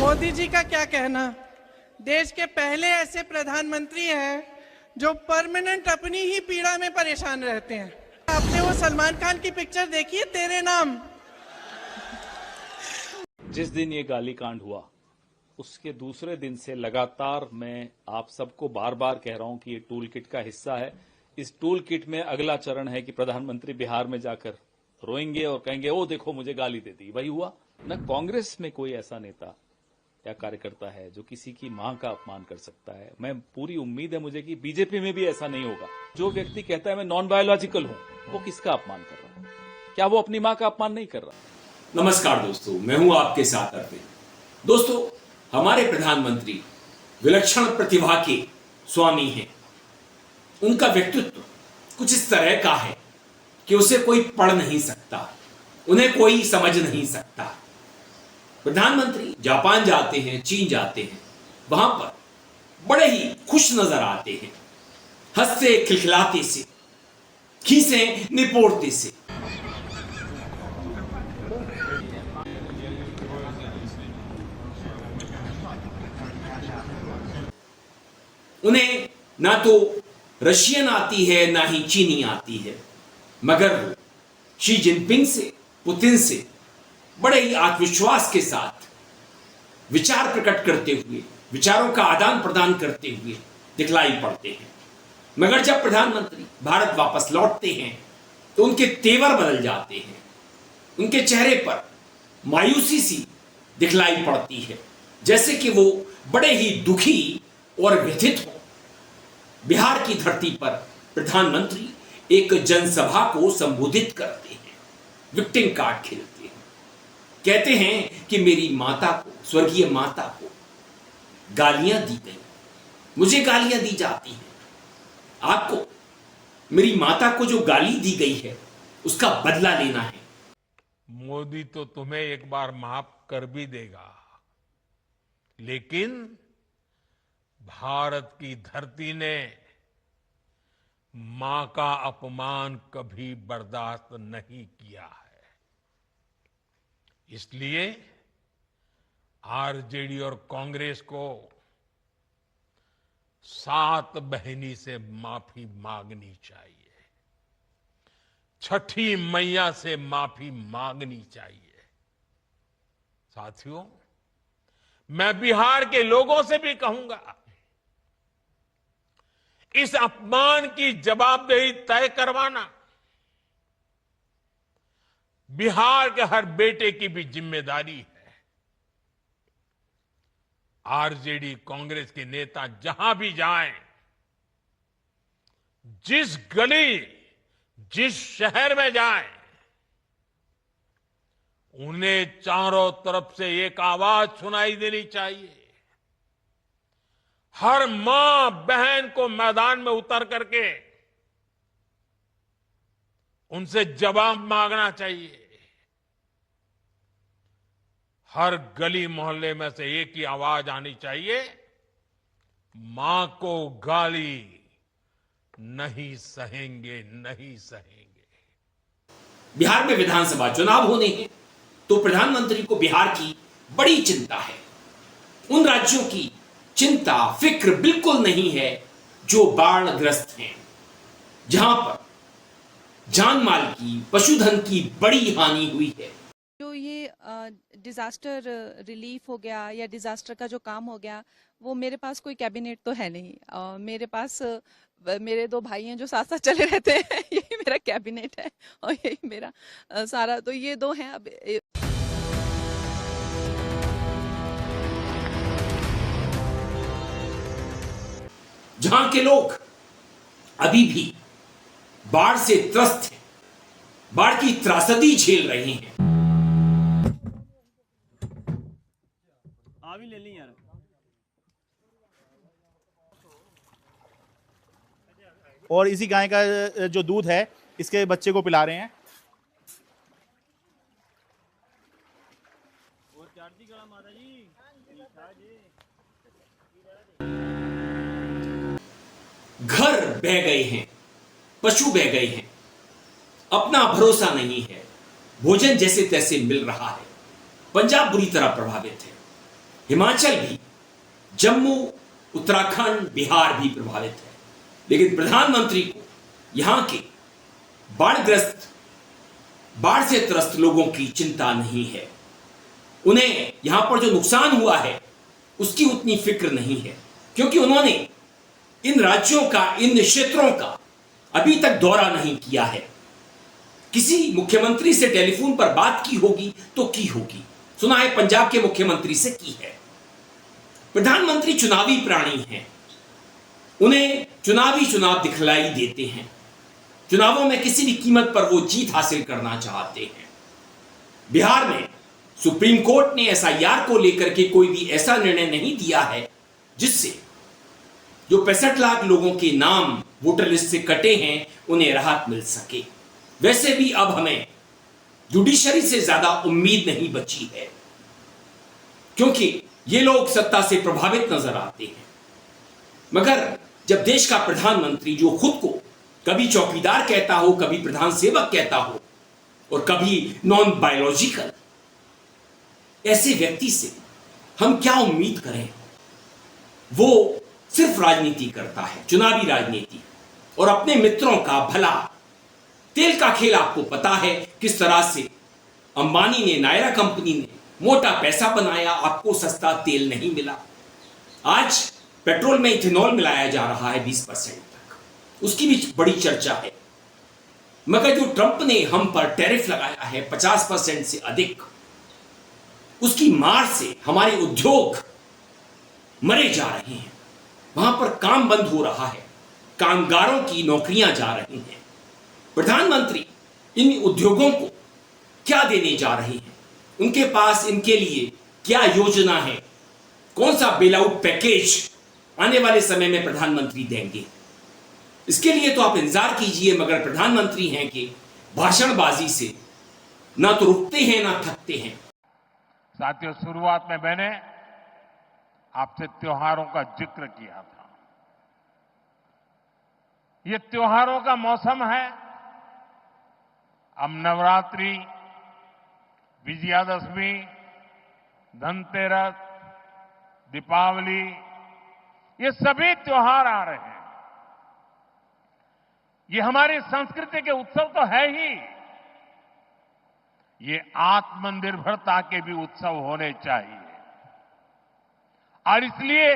मोदी जी का क्या कहना, देश के पहले ऐसे प्रधानमंत्री हैं जो परमानेंट अपनी ही पीड़ा में परेशान रहते हैं। आपने वो सलमान खान की पिक्चर देखी है, तेरे नाम? जिस दिन ये गाली कांड हुआ उसके दूसरे दिन से लगातार मैं आप सबको बार बार कह रहा हूं कि ये टूल किट का हिस्सा है। इस टूल किट में अगला चरण है कि प्रधानमंत्री बिहार में जाकर रोएंगे और कहेंगे ओ देखो मुझे गाली दे दी। वही हुआ न। कांग्रेस में कोई ऐसा नेता या कार्यकर्ता है जो किसी की मां का अपमान कर सकता है। मैं पूरी उम्मीद है मुझे कि बीजेपी में भी ऐसा नहीं होगा। जो व्यक्ति कहता है मैं नॉन बायोलॉजिकल हूं, वो किसका अपमान कर रहा है? क्या वो अपनी मां का अपमान नहीं कर रहा? नमस्कार दोस्तों, मैं हूं आपके साथ अर्पित। दोस्तों, हमारे प्रधानमंत्री विलक्षण प्रतिभा के स्वामी हैं। उनका व्यक्तित्व कुछ इस तरह का है कि उसे कोई पढ़ नहीं सकता, उन्हें कोई समझ नहीं सकता। प्रधानमंत्री जापान जाते हैं, चीन जाते हैं, वहां पर बड़े ही खुश नजर आते हैं, हंसते खिलखिलाते से, खीसे निपोड़ते से। उन्हें ना तो रशियन आती है ना ही चीनी आती है, मगर वो शी जिनपिंग से, पुतिन से बड़े ही आत्मविश्वास के साथ विचार प्रकट करते हुए, विचारों का आदान प्रदान करते हुए दिखलाई पड़ते हैं। मगर जब प्रधानमंत्री भारत वापस लौटते हैं तो उनके तेवर बदल जाते हैं। उनके चेहरे पर मायूसी सी दिखलाई पड़ती है, जैसे कि वो बड़े ही दुखी और व्यथित हो। बिहार की धरती पर प्रधानमंत्री एक जनसभा को संबोधित करते हैं, विक्टिम कार्ड खेलते हैं, कहते हैं कि मेरी माता को, स्वर्गीय माता को गालियां दी गई, मुझे गालियां दी जाती हैं। आपको मेरी माता को जो गाली दी गई है उसका बदला लेना है। मोदी तो तुम्हें एक बार माफ कर भी देगा, लेकिन भारत की धरती ने मां का अपमान कभी बर्दाश्त नहीं किया है। इसलिए आरजेडी और कांग्रेस को सात बहिनी से माफी मांगनी चाहिए, छठी मैया से माफी मांगनी चाहिए। साथियों, मैं बिहार के लोगों से भी कहूंगा, इस अपमान की जवाबदेही तय करवाना बिहार के हर बेटे की भी जिम्मेदारी है। आरजेडी कांग्रेस के नेता जहां भी जाएं, जिस गली, जिस शहर में जाएं, उन्हें चारों तरफ से एक आवाज सुनाई देनी चाहिए। हर मां बहन को मैदान में उतर करके उनसे जवाब मांगना चाहिए। हर गली मोहल्ले में से एक ही आवाज आनी चाहिए, मां को गाली नहीं सहेंगे, नहीं सहेंगे। बिहार में विधानसभा चुनाव होने हैं तो प्रधानमंत्री को बिहार की बड़ी चिंता है। उन राज्यों की चिंता, फिक्र बिल्कुल नहीं है जो बाढ़ग्रस्त हैं, जहां पर जान माल की, पशुधन की बड़ी हानि हुई है। जो ये डिजास्टर रिलीफ हो गया या डिजास्टर का जो काम हो गया, वो मेरे पास कोई कैबिनेट तो है नहीं। मेरे पास मेरे दो भाई हैं जो साथ साथ चले रहते हैं यही मेरा कैबिनेट है और यही मेरा सारा, तो ये दो हैं। अब जहां के लोग अभी भी बाढ़ से त्रस्त हैं, बाढ़ की त्रासदी झेल रहे हैं। ले ली यार। और इसी गाय का जो दूध है इसके बच्चे को पिला रहे हैं। घर बह गए हैं, पशु बह गए हैं, अपना भरोसा नहीं है, भोजन जैसे तैसे मिल रहा है। पंजाब बुरी तरह प्रभावित है। हिमाचल भी, जम्मू, उत्तराखंड, बिहार भी प्रभावित है। लेकिन प्रधानमंत्री को यहां के बाढ़ से त्रस्त लोगों की चिंता नहीं है। उन्हें यहां पर जो नुकसान हुआ है उसकी उतनी फिक्र नहीं है, क्योंकि उन्होंने इन राज्यों का, इन क्षेत्रों का अभी तक दौरा नहीं किया है। किसी मुख्यमंत्री से टेलीफोन पर बात की होगी तो की होगी, सुना है पंजाब के मुख्यमंत्री से की है। प्रधानमंत्री चुनावी प्राणी हैं, उन्हें चुनाव दिखलाई देते हैं। चुनावों में किसी भी कीमत पर वो जीत हासिल करना चाहते हैं। बिहार में सुप्रीम कोर्ट ने एसआईआर को लेकर के कोई भी ऐसा निर्णय नहीं दिया है जिससे जो 65 लाख लोगों के नाम वोटर लिस्ट से कटे हैं उन्हें राहत मिल सके। वैसे भी अब हमें जुडिशरी से ज्यादा उम्मीद नहीं बची है, क्योंकि ये लोग सत्ता से प्रभावित नजर आते हैं। मगर जब देश का प्रधानमंत्री, जो खुद को कभी चौकीदार कहता हो, कभी प्रधान सेवक कहता हो और कभी नॉन बायोलॉजिकल, ऐसे व्यक्ति से हम क्या उम्मीद करें? वो सिर्फ राजनीति करता है, चुनावी राजनीति, और अपने मित्रों का भला। तेल का खेल आपको पता है किस तरह से अंबानी ने, नायरा कंपनी ने मोटा पैसा बनाया, आपको सस्ता तेल नहीं मिला। आज पेट्रोल में इथेनॉल मिलाया जा रहा है 20% तक, उसकी भी बड़ी चर्चा है। मगर जो ट्रंप ने हम पर टैरिफ लगाया है 50% से अधिक, उसकी मार से हमारे उद्योग मरे जा रहे हैं। वहां पर काम बंद हो रहा है, कामगारों की नौकरियां जा रही हैं। प्रधानमंत्री इन उद्योगों को क्या देने जा रहे हैं? उनके पास इनके लिए क्या योजना है? कौन सा बेल आउट पैकेज आने वाले समय में प्रधानमंत्री देंगे? इसके लिए तो आप इंतजार कीजिए। मगर प्रधानमंत्री हैं कि भाषणबाजी से ना तो रुकते हैं ना थकते हैं। साथियों, शुरुआत में मैंने आपसे त्योहारों का जिक्र किया था। ये त्योहारों का मौसम है। अब नवरात्रि, विजयादशमी, धनतेरस, दीपावली, ये सभी त्योहार आ रहे हैं। ये हमारी संस्कृति के उत्सव तो है ही, ये आत्मनिर्भरता के भी उत्सव होने चाहिए। और इसलिए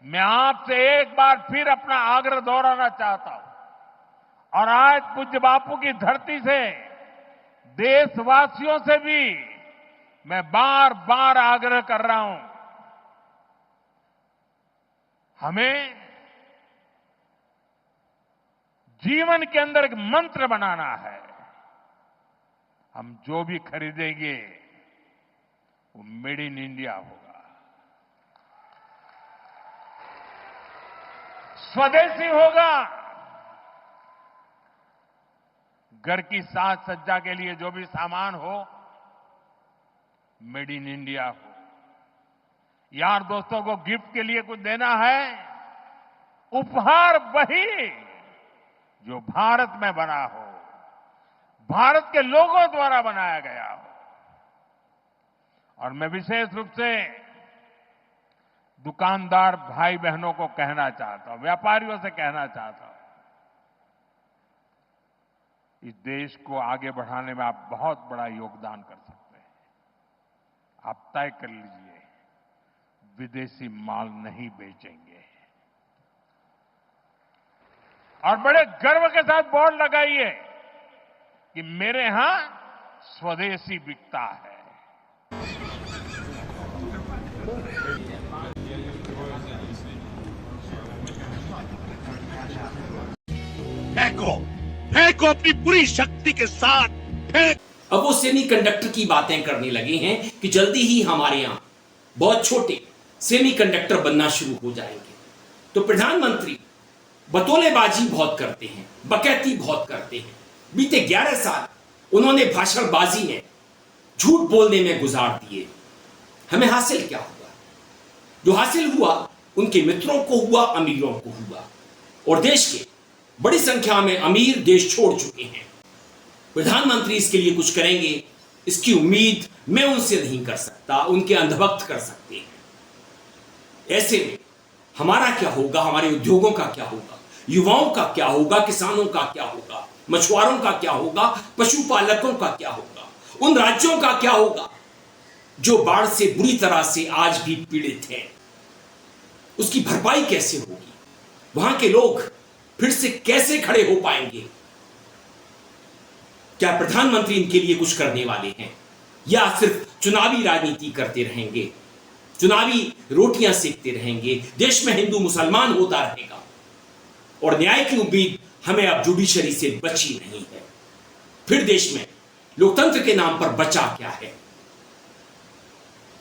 मैं आपसे एक बार फिर अपना आग्रह दोहराना चाहता हूं, और आज पूज्य बापू की धरती से देशवासियों से भी मैं बार बार आग्रह कर रहा हूं, हमें जीवन के अंदर एक मंत्र बनाना है। हम जो भी खरीदेंगे वो मेड इन इंडिया होगा, स्वदेशी होगा। घर की साज सज्जा के लिए जो भी सामान हो, मेड इन इंडिया हो। यार दोस्तों को गिफ्ट के लिए कुछ देना है, उपहार वही जो भारत में बना हो, भारत के लोगों द्वारा बनाया गया हो। और मैं विशेष रूप से दुकानदार भाई बहनों को कहना चाहता हूं, व्यापारियों से कहना चाहता हूं, इस देश को आगे बढ़ाने में आप बहुत बड़ा योगदान कर सकते हैं। आप तय कर लीजिए, विदेशी माल नहीं बेचेंगे। और बड़े गर्व के साथ बोर्ड लगाइए कि मेरे यहां स्वदेशी बिकता है। फेंको, फेंको अपनी पूरी शक्ति के साथ फेंक। अब वो सेमीकंडक्टर की बातें करने लगे हैं कि जल्दी ही हमारे यहां बहुत छोटे सेमीकंडक्टर बनना शुरू हो जाएंगे। तो प्रधानमंत्री बतौलेबाजी बहुत करते हैं, बकैती बहुत करते हैं। बीते 11 साल उन्होंने भाषणबाजी में, झूठ बोलने में गुजार दिए। हमें हासिल क्या हुआ? जो हासिल हुआ उनके मित्रों को हुआ, अमीरों को हुआ। और देश के बड़ी संख्या में अमीर देश छोड़ चुके हैं। प्रधानमंत्री इसके लिए कुछ करेंगे इसकी उम्मीद मैं उनसे नहीं कर सकता, उनके अंधभक्त कर सकते हैं। ऐसे में हमारा क्या होगा, हमारे उद्योगों का क्या होगा, युवाओं का क्या होगा, किसानों का क्या होगा, मछुआरों का क्या होगा, पशुपालकों का क्या होगा, उन राज्यों का क्या होगा जो बाढ़ से बुरी तरह से आज भी पीड़ित हैं, उसकी भरपाई कैसे होगी, वहां के लोग फिर से कैसे खड़े हो पाएंगे? क्या प्रधानमंत्री इनके लिए कुछ करने वाले हैं या सिर्फ चुनावी राजनीति करते रहेंगे, चुनावी रोटियां सेकते रहेंगे, देश में हिंदू मुसलमान होता रहेगा और न्याय की उम्मीद हमें अब जुडिशरी से बची नहीं है। फिर देश में लोकतंत्र के नाम पर बचा क्या है?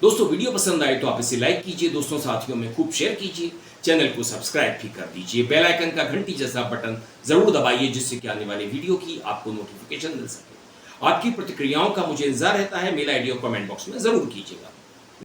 दोस्तों, वीडियो पसंद आए तो आप इसे लाइक कीजिए, दोस्तों साथियों में खूब शेयर कीजिए, चैनल को सब्सक्राइब भी कर दीजिए, बेल आइकन का घंटी जैसा बटन जरूर दबाइए जिससे कि आने वाले वीडियो की आपको नोटिफिकेशन मिल सके। आपकी प्रतिक्रियाओं का मुझे इंतजार रहता है, मेल आईडी और कमेंट बॉक्स में जरूर कीजिएगा।